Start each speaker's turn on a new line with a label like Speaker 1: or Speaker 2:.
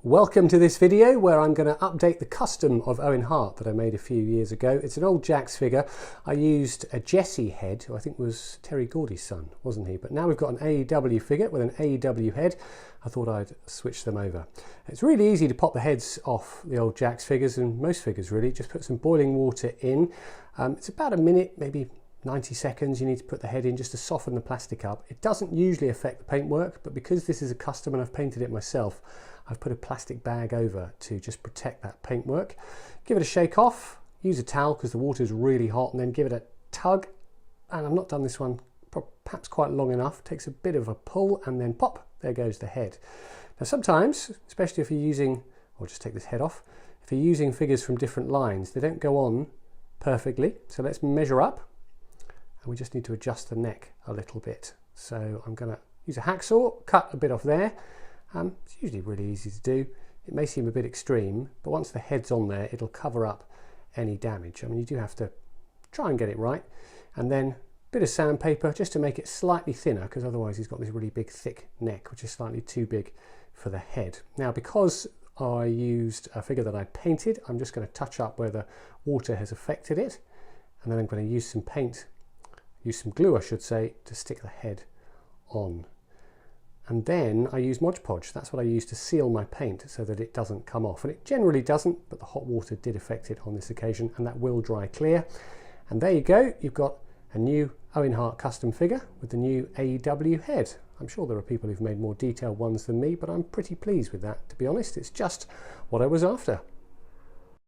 Speaker 1: Welcome to this video where I'm going to update the custom of Owen Hart that I made a few years ago. It's an old Jakks figure. I used a Jesse head, who I think was Terry Gordy's son, wasn't he? But now we've got an AEW figure with an AEW head. I thought I'd switch them over. It's really easy to pop the heads off the old Jakks figures, and most figures really. Just put some boiling water in. It's about a minute, maybe 90 seconds you need to put the head in just to soften the plastic up. It doesn't usually affect the paintwork, but because this is a custom and I've painted it myself, I've put a plastic bag over to just protect that paintwork. Give it a shake off, use a towel because the water is really hot, and then give it a tug. And I've not done this one perhaps quite long enough. Takes a bit of a pull and then pop, there goes the head. Now sometimes, especially if you're using, I'll just take this head off, if you're using figures from different lines, they don't go on perfectly. So let's measure up. And we just need to adjust the neck a little bit. So I'm going to use a hacksaw, cut a bit off there. It's usually really easy to do. It may seem a bit extreme, but once the head's on there, it'll cover up any damage. I mean, you do have to try and get it right. And then a bit of sandpaper just to make it slightly thinner, because otherwise he's got this really big thick neck, which is slightly too big for the head. Now, because I used a figure that I painted, I'm just going to touch up where the water has affected it. And then I'm going to use some paint, use some glue I should say, to stick the head on. And then I use Mod Podge. That's what I use to seal my paint so that it doesn't come off. And it generally doesn't, but the hot water did affect it on this occasion, and that will dry clear. And there you go. You've got a new Owen Hart custom figure with the new AEW head. I'm sure there are people who've made more detailed ones than me, but I'm pretty pleased with that, to be honest. It's just what I was after.